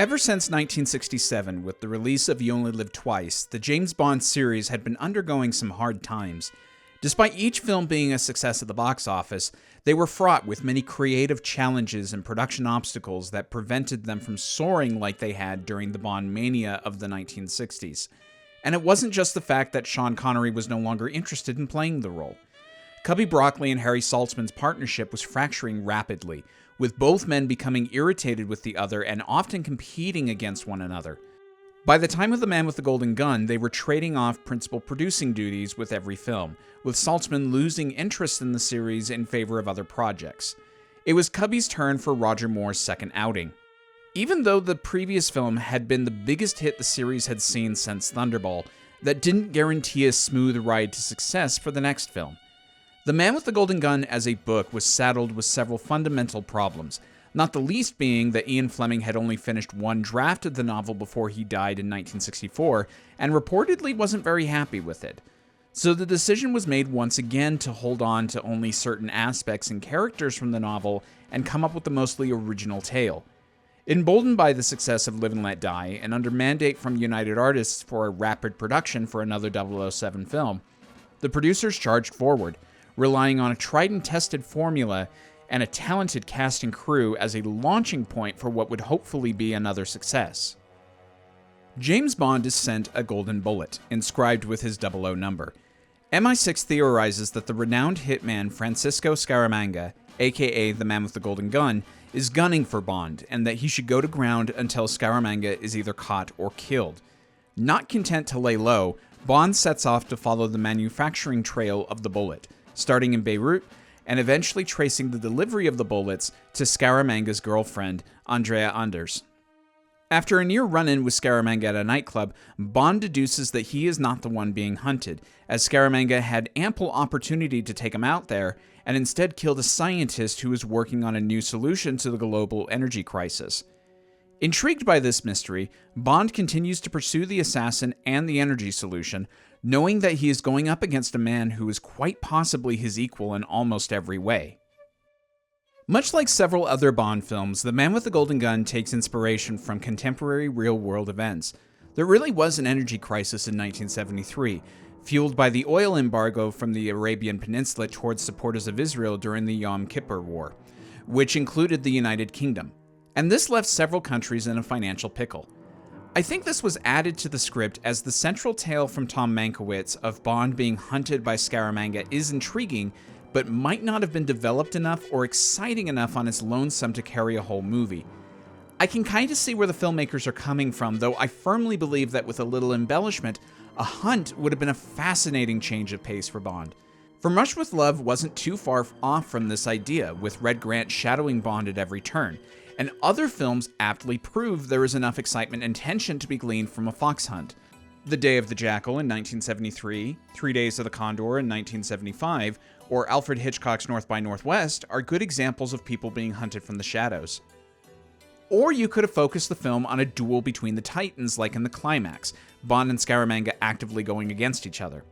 Ever since 1967, with the release of You Only Live Twice, the James Bond series had been undergoing some hard times. Despite each film being a success at the box office, they were fraught with many creative challenges and production obstacles that prevented them from soaring like they had during the Bond mania of the 1960s. And it wasn't just the fact that Sean Connery was no longer interested in playing the role. Cubby Broccoli and Harry Saltzman's partnership was fracturing rapidly, with both men becoming irritated with the other and often competing against one another. By the time of The Man with the Golden Gun, they were trading off principal producing duties with every film, with Saltzman losing interest in the series in favor of other projects. It was Cubby's turn for Roger Moore's second outing. Even though the previous film had been the biggest hit the series had seen since Thunderball, that didn't guarantee a smooth ride to success for the next film. The Man with the Golden Gun as a book was saddled with several fundamental problems, not the least being that Ian Fleming had only finished one draft of the novel before he died in 1964, and reportedly wasn't very happy with it. So the decision was made once again to hold on to only certain aspects and characters from the novel and come up with a mostly original tale. Emboldened by the success of Live and Let Die, and under mandate from United Artists for a rapid production for another 007 film, the producers charged forward, relying on a tried and tested formula and a talented cast and crew as a launching point for what would hopefully be another success. James Bond is sent a golden bullet, inscribed with his 00 number. MI6 theorizes that the renowned hitman Francisco Scaramanga, aka the Man with the Golden Gun, is gunning for Bond, and that he should go to ground until Scaramanga is either caught or killed. Not content to lay low, Bond sets off to follow the manufacturing trail of the bullet, starting in Beirut, and eventually tracing the delivery of the bullets to Scaramanga's girlfriend, Andrea Anders. After a near run-in with Scaramanga at a nightclub, Bond deduces that he is not the one being hunted, as Scaramanga had ample opportunity to take him out there, and instead killed a scientist who was working on a new solution to the global energy crisis. Intrigued by this mystery, Bond continues to pursue the assassin and the energy solution, knowing that he is going up against a man who is quite possibly his equal in almost every way. Much like several other Bond films, The Man with the Golden Gun takes inspiration from contemporary real-world events. There really was an energy crisis in 1973, fueled by the oil embargo from the Arabian Peninsula towards supporters of Israel during the Yom Kippur War, which included the United Kingdom. And this left several countries in a financial pickle. I think this was added to the script as the central tale from Tom Mankiewicz of Bond being hunted by Scaramanga is intriguing, but might not have been developed enough or exciting enough on its lonesome to carry a whole movie. I can kind of see where the filmmakers are coming from, though I firmly believe that with a little embellishment, a hunt would have been a fascinating change of pace for Bond. From Rush with Love wasn't too far off from this idea, with Red Grant shadowing Bond at every turn, and other films aptly prove there is enough excitement and tension to be gleaned from a fox hunt. The Day of the Jackal in 1973, 3 Days of the Condor in 1975, or Alfred Hitchcock's North by Northwest are good examples of people being hunted from the shadows. Or you could have focused the film on a duel between the Titans like in the Climax, Bond and Scaramanga actively going against each other.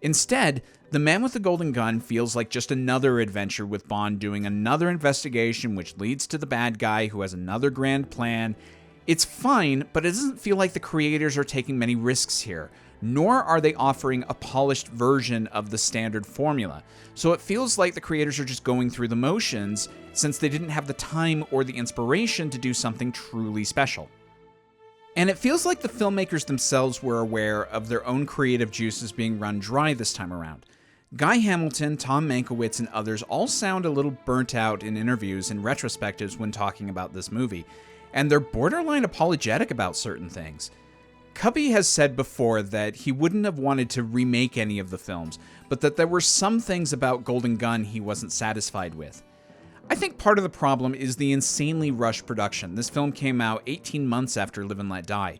Instead, The Man with the Golden Gun feels like just another adventure with Bond doing another investigation which leads to the bad guy who has another grand plan. It's fine, but it doesn't feel like the creators are taking many risks here, nor are they offering a polished version of the standard formula. So it feels like the creators are just going through the motions since they didn't have the time or the inspiration to do something truly special. And it feels like the filmmakers themselves were aware of their own creative juices being run dry this time around. Guy Hamilton, Tom Mankiewicz, and others all sound a little burnt out in interviews and retrospectives when talking about this movie, and they're borderline apologetic about certain things. Cubby has said before that he wouldn't have wanted to remake any of the films, but that there were some things about Golden Gun he wasn't satisfied with. I think part of the problem is the insanely rushed production. This film came out 18 months after Live and Let Die.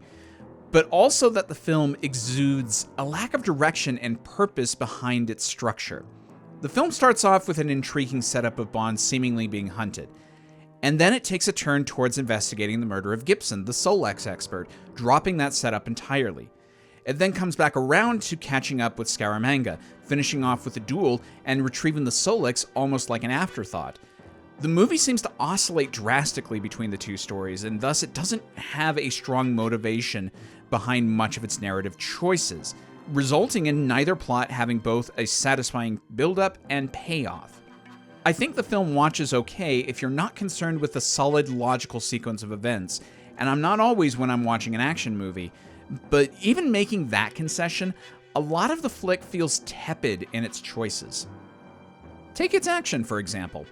But also that the film exudes a lack of direction and purpose behind its structure. The film starts off with an intriguing setup of Bond seemingly being hunted. And then it takes a turn towards investigating the murder of Gibson, the Solex expert, dropping that setup entirely. It then comes back around to catching up with Scaramanga, finishing off with a duel and retrieving the Solex almost like an afterthought. The movie seems to oscillate drastically between the two stories, and thus it doesn't have a strong motivation behind much of its narrative choices, resulting in neither plot having both a satisfying build-up and payoff. I think the film watches okay if you're not concerned with a solid logical sequence of events, and I'm not always when I'm watching an action movie, but even making that concession, a lot of the flick feels tepid in its choices. Take its action, for example.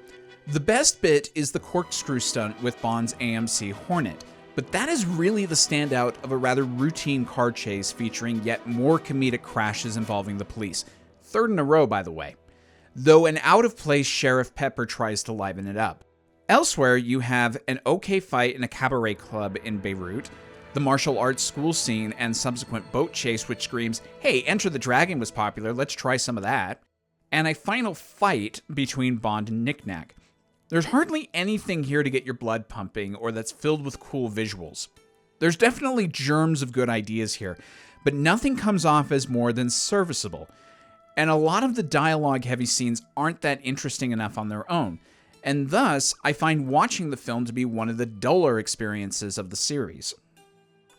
The best bit is the corkscrew stunt with Bond's AMC Hornet, but that is really the standout of a rather routine car chase featuring yet more comedic crashes involving the police. Third in a row, by the way. Though an out-of-place Sheriff Pepper tries to liven it up. Elsewhere, you have an okay fight in a cabaret club in Beirut, the martial arts school scene and subsequent boat chase which screams, "Hey, Enter the Dragon was popular, let's try some of that," and a final fight between Bond and Knick Knack. There's hardly anything here to get your blood pumping or that's filled with cool visuals. There's definitely germs of good ideas here, but nothing comes off as more than serviceable. And a lot of the dialogue-heavy scenes aren't that interesting enough on their own, and thus I find watching the film to be one of the duller experiences of the series.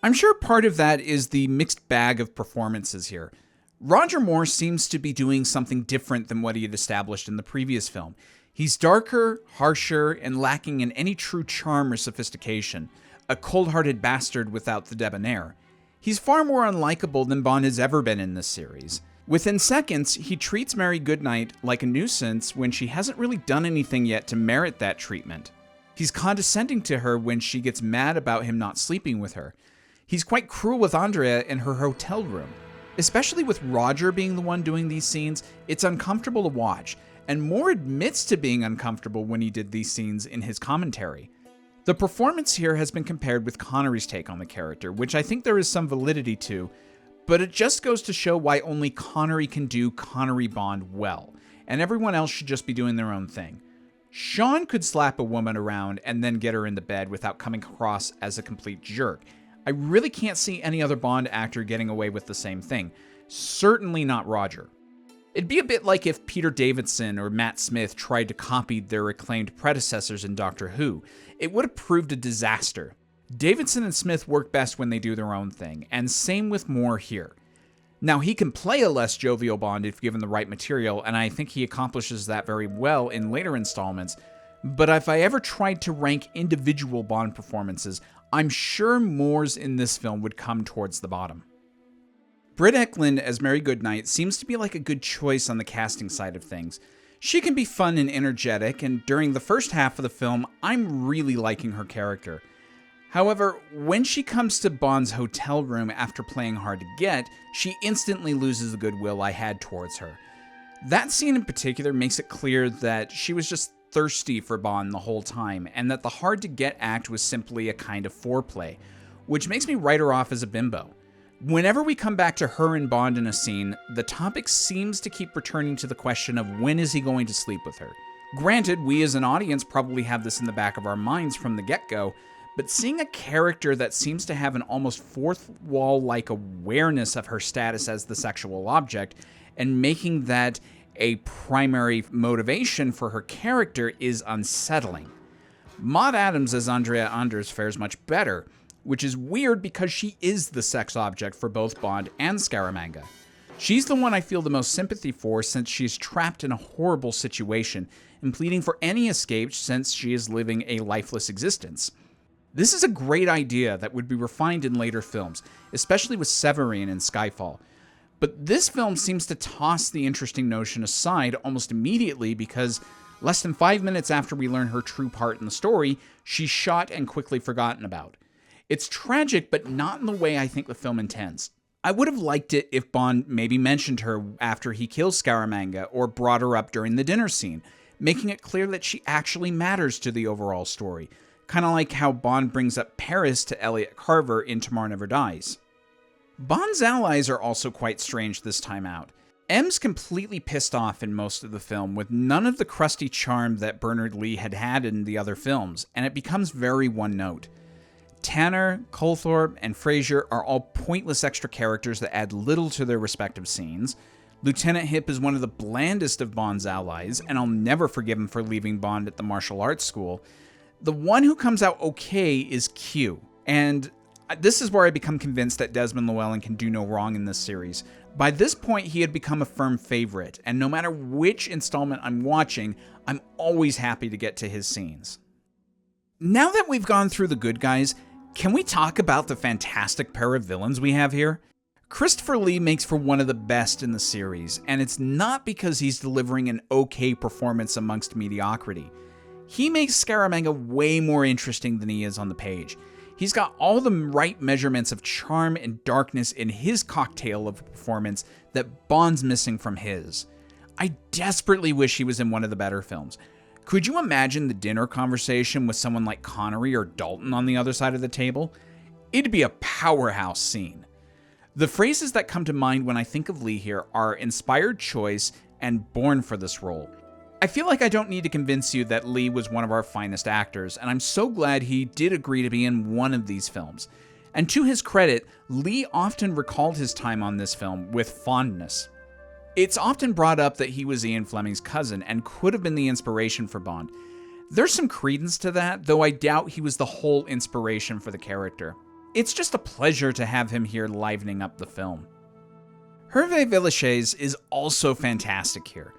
I'm sure part of that is the mixed bag of performances here. Roger Moore seems to be doing something different than what he had established in the previous film. He's darker, harsher, and lacking in any true charm or sophistication, a cold-hearted bastard without the debonair. He's far more unlikable than Bond has ever been in this series. Within seconds, he treats Mary Goodnight like a nuisance when she hasn't really done anything yet to merit that treatment. He's condescending to her when she gets mad about him not sleeping with her. He's quite cruel with Andrea in her hotel room. Especially with Roger being the one doing these scenes, it's uncomfortable to watch, and Moore admits to being uncomfortable when he did these scenes in his commentary. The performance here has been compared with Connery's take on the character, which I think there is some validity to, but it just goes to show why only Connery can do Connery Bond well, and everyone else should just be doing their own thing. Sean could slap a woman around and then get her into bed without coming across as a complete jerk. I really can't see any other Bond actor getting away with the same thing. Certainly not Roger. It'd be a bit like if Peter Davidson or Matt Smith tried to copy their acclaimed predecessors in Doctor Who. It would have proved a disaster. Davidson and Smith work best when they do their own thing, and same with Moore here. Now, he can play a less jovial Bond if given the right material, and I think he accomplishes that very well in later installments, but if I ever tried to rank individual Bond performances, I'm sure Moore's in this film would come towards the bottom. Britt Ekland as Mary Goodnight seems to be like a good choice on the casting side of things. She can be fun and energetic, and during the first half of the film, I'm really liking her character. However, when she comes to Bond's hotel room after playing hard to get, she instantly loses the goodwill I had towards her. That scene in particular makes it clear that she was just thirsty for Bond the whole time, and that the hard to get act was simply a kind of foreplay, which makes me write her off as a bimbo. Whenever we come back to her and Bond in a scene, the topic seems to keep returning to the question of when is he going to sleep with her. Granted, we as an audience probably have this in the back of our minds from the get-go, but seeing a character that seems to have an almost fourth wall-like awareness of her status as the sexual object, and making that a primary motivation for her character is unsettling. Maud Adams as Andrea Anders fares much better, which is weird because she is the sex object for both Bond and Scaramanga. She's the one I feel the most sympathy for since she's trapped in a horrible situation and pleading for any escape since she is living a lifeless existence. This is a great idea that would be refined in later films, especially with Severine and Skyfall. But this film seems to toss the interesting notion aside almost immediately because less than 5 minutes after we learn her true part in the story, she's shot and quickly forgotten about. It's tragic, but not in the way I think the film intends. I would have liked it if Bond maybe mentioned her after he kills Scaramanga or brought her up during the dinner scene, making it clear that she actually matters to the overall story, kind of like how Bond brings up Paris to Elliot Carver in Tomorrow Never Dies. Bond's allies are also quite strange this time out. M's completely pissed off in most of the film with none of the crusty charm that Bernard Lee had had in the other films, and it becomes very one-note. Tanner, Colthorpe, and Fraser are all pointless extra characters that add little to their respective scenes. Lieutenant Hip is one of the blandest of Bond's allies, and I'll never forgive him for leaving Bond at the martial arts school. The one who comes out okay is Q, and this is where I become convinced that Desmond Llewellyn can do no wrong in this series. By this point, he had become a firm favorite, and no matter which installment I'm watching, I'm always happy to get to his scenes. Now that we've gone through the good guys, can we talk about the fantastic pair of villains we have here? Christopher Lee makes for one of the best in the series, and it's not because he's delivering an okay performance amongst mediocrity. He makes Scaramanga way more interesting than he is on the page. He's got all the right measurements of charm and darkness in his cocktail of a performance that Bond's missing from his. I desperately wish he was in one of the better films. Could you imagine the dinner conversation with someone like Connery or Dalton on the other side of the table? It'd be a powerhouse scene. The phrases that come to mind when I think of Lee here are inspired choice and born for this role. I feel like I don't need to convince you that Lee was one of our finest actors, and I'm so glad he did agree to be in one of these films. And to his credit, Lee often recalled his time on this film with fondness. It's often brought up that he was Ian Fleming's cousin and could have been the inspiration for Bond. There's some credence to that, though I doubt he was the whole inspiration for the character. It's just a pleasure to have him here livening up the film. Hervé Villechaize is also fantastic here.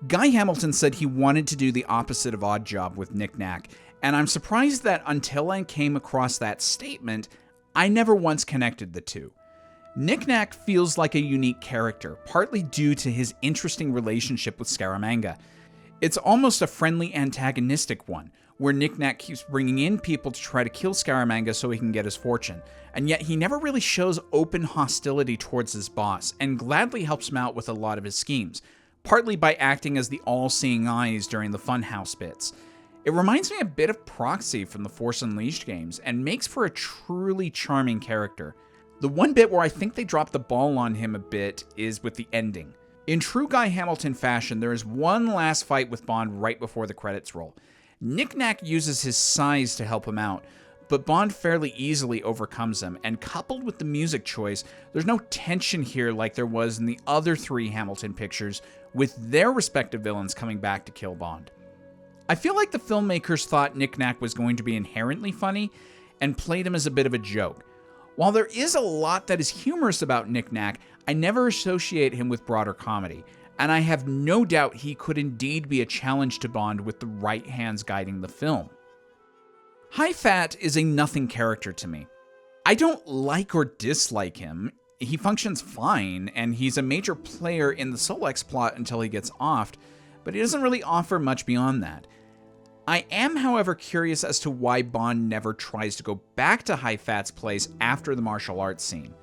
Guy Hamilton said he wanted to do the opposite of Oddjob with Knick Knack, and I'm surprised that until I came across that statement, I never once connected the two. Knick Knack feels like a unique character, partly due to his interesting relationship with Scaramanga. It's almost a friendly antagonistic one, where Knick Knack keeps bringing in people to try to kill Scaramanga so he can get his fortune, and yet he never really shows open hostility towards his boss, and gladly helps him out with a lot of his schemes, partly by acting as the all-seeing eyes during the Funhouse bits. It reminds me a bit of Proxy from the Force Unleashed games, and makes for a truly charming character. The one bit where I think they dropped the ball on him a bit is with the ending. In true Guy Hamilton fashion, there is one last fight with Bond right before the credits roll. Knick Knack uses his size to help him out, but Bond fairly easily overcomes him, and coupled with the music choice, there's no tension here like there was in the other three Hamilton pictures, with their respective villains coming back to kill Bond. I feel like the filmmakers thought Knick Knack was going to be inherently funny, and played him as a bit of a joke. While there is a lot that is humorous about Knick Knack, I never associate him with broader comedy, and I have no doubt he could indeed be a challenge to Bond with the right hands guiding the film. High Fat is a nothing character to me. I don't like or dislike him. He functions fine, and he's a major player in the Solex plot until he gets offed, but he doesn't really offer much beyond that. I am, however, curious as to why Bond never tries to go back to High Fat's place after the martial arts scene.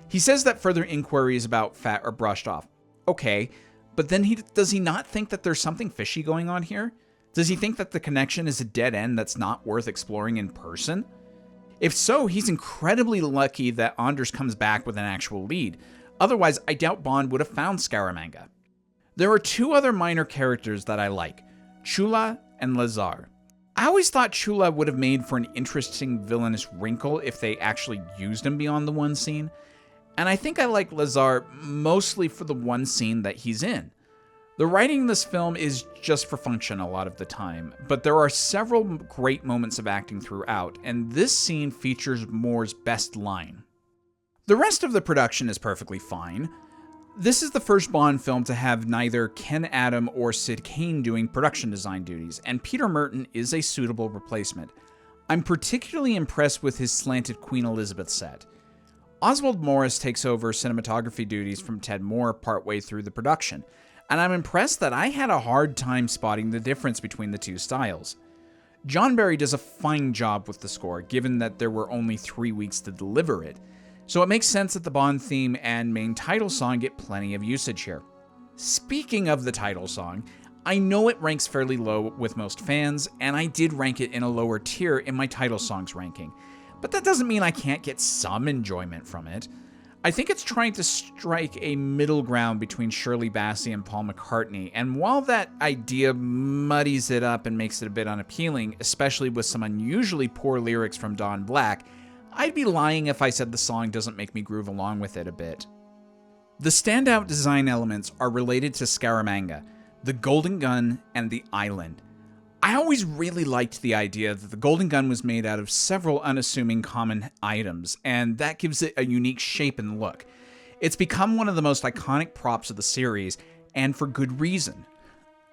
He says that further inquiries about Fat are brushed off. Okay, but then does he not think that there's something fishy going on here? Does he think that the connection is a dead end that's not worth exploring in person? If so, he's incredibly lucky that Anders comes back with an actual lead. Otherwise, I doubt Bond would have found Scaramanga. There are two other minor characters that I like, Chula and Lazar. I always thought Chula would have made for an interesting villainous wrinkle if they actually used him beyond the one scene, and I think I like Lazar mostly for the one scene that he's in. The writing in this film is just for function a lot of the time, but there are several great moments of acting throughout, and this scene features Moore's best line. The rest of the production is perfectly fine. This is the first Bond film to have neither Ken Adam or Sid Cain doing production design duties, and Peter Merton is a suitable replacement. I'm particularly impressed with his slanted Queen Elizabeth set. Oswald Morris takes over cinematography duties from Ted Moore partway through the production, and I'm impressed that I had a hard time spotting the difference between the two styles. John Barry does a fine job with the score, given that there were only 3 weeks to deliver it, so it makes sense that the Bond theme and main title song get plenty of usage here. Speaking of the title song, I know it ranks fairly low with most fans, and I did rank it in a lower tier in my title songs ranking, but that doesn't mean I can't get some enjoyment from it. I think it's trying to strike a middle ground between Shirley Bassey and Paul McCartney, and while that idea muddies it up and makes it a bit unappealing, especially with some unusually poor lyrics from Don Black, I'd be lying if I said the song doesn't make me groove along with it a bit. The standout design elements are related to Scaramanga, the Golden Gun, and the island. I always really liked the idea that the Golden Gun was made out of several unassuming common items, and that gives it a unique shape and look. It's become one of the most iconic props of the series, and for good reason.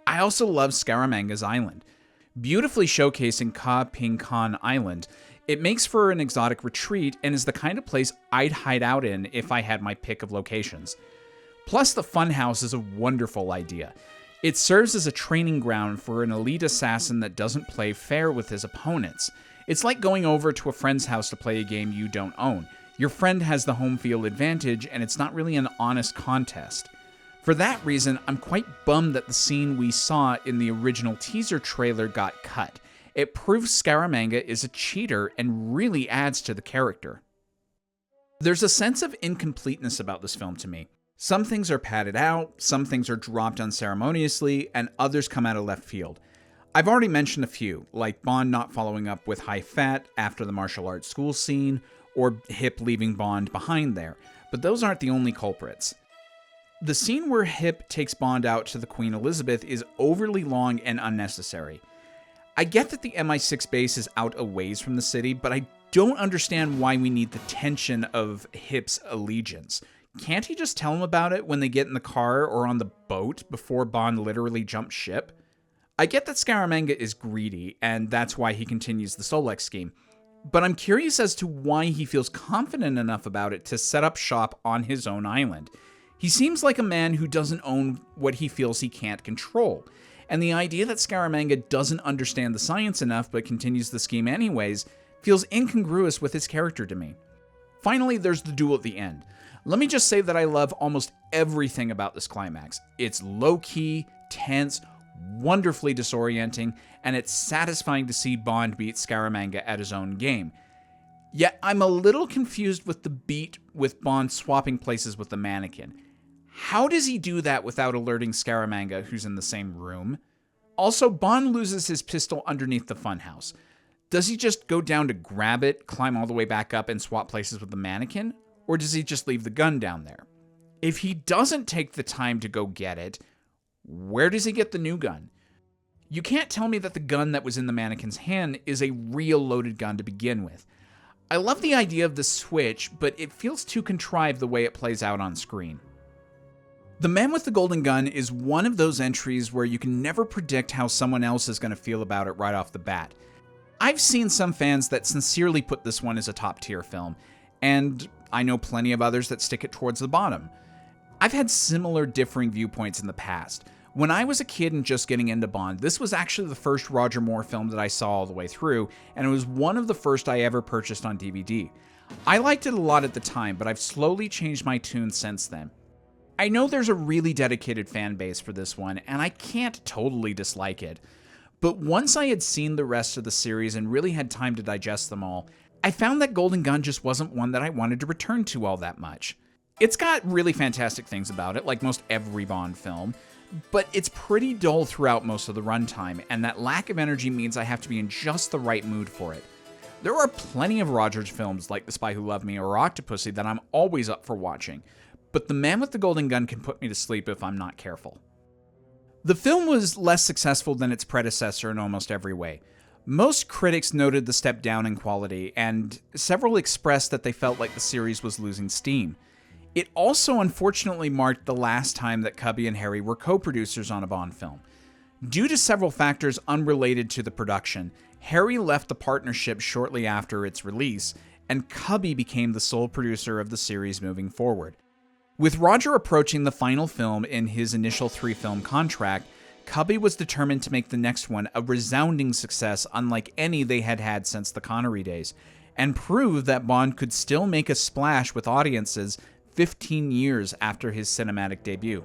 I also love Scaramanga's island. Beautifully showcasing Ka Ping Kan Island, it makes for an exotic retreat and is the kind of place I'd hide out in if I had my pick of locations. Plus, the funhouse is a wonderful idea. It serves as a training ground for an elite assassin that doesn't play fair with his opponents. It's like going over to a friend's house to play a game you don't own. Your friend has the home field advantage, and it's not really an honest contest. For that reason, I'm quite bummed that the scene we saw in the original teaser trailer got cut. It proves Scaramanga is a cheater and really adds to the character. There's a sense of incompleteness about this film to me. Some things are padded out, some things are dropped unceremoniously, and others come out of left field. I've already mentioned a few, like Bond not following up with High Fat after the martial arts school scene, or Hip leaving Bond behind there, but those aren't the only culprits. The scene where Hip takes Bond out to the Queen Elizabeth is overly long and unnecessary. I get that the MI6 base is out a ways from the city, but I don't understand why we need the tension of Hip's allegiance. Can't he just tell him about it when they get in the car or on the boat before Bond literally jumps ship? I get that Scaramanga is greedy, and that's why he continues the Solex scheme, but I'm curious as to why he feels confident enough about it to set up shop on his own island. He seems like a man who doesn't own what he feels he can't control, and the idea that Scaramanga doesn't understand the science enough but continues the scheme anyways feels incongruous with his character to me. Finally, there's the duel at the end. Let me just say that I love almost everything about this climax. It's low-key, tense, wonderfully disorienting, and it's satisfying to see Bond beat Scaramanga at his own game. Yet I'm a little confused with the beat with Bond swapping places with the mannequin. How does he do that without alerting Scaramanga, who's in the same room? Also, Bond loses his pistol underneath the funhouse. Does he just go down to grab it, climb all the way back up, and swap places with the mannequin? Or does he just leave the gun down there? If he doesn't take the time to go get it, where does he get the new gun? You can't tell me that the gun that was in the mannequin's hand is a real loaded gun to begin with. I love the idea of the switch, but it feels too contrived the way it plays out on screen. The Man with the Golden Gun is one of those entries where you can never predict how someone else is going to feel about it right off the bat. I've seen some fans that sincerely put this one as a top-tier film, and I know plenty of others that stick it towards the bottom. I've had similar differing viewpoints in the past. When I was a kid and just getting into Bond, this was actually the first Roger Moore film that I saw all the way through, and it was one of the first I ever purchased on DVD. I liked it a lot at the time, but I've slowly changed my tune since then. I know there's a really dedicated fan base for this one, and I can't totally dislike it. But once I had seen the rest of the series and really had time to digest them all, I found that Golden Gun just wasn't one that I wanted to return to all that much. It's got really fantastic things about it, like most every Bond film, but it's pretty dull throughout most of the runtime, and that lack of energy means I have to be in just the right mood for it. There are plenty of Rogers films like The Spy Who Loved Me or Octopussy that I'm always up for watching, but The Man with the Golden Gun can put me to sleep if I'm not careful. The film was less successful than its predecessor in almost every way. Most critics noted the step down in quality, and several expressed that they felt like the series was losing steam. It also unfortunately marked the last time that Cubby and Harry were co-producers on a Bond film. Due to several factors unrelated to the production, Harry left the partnership shortly after its release, and Cubby became the sole producer of the series moving forward. With Roger approaching the final film in his initial 3-film contract, Cubby was determined to make the next one a resounding success unlike any they had had since the Connery days, and prove that Bond could still make a splash with audiences 15 years after his cinematic debut.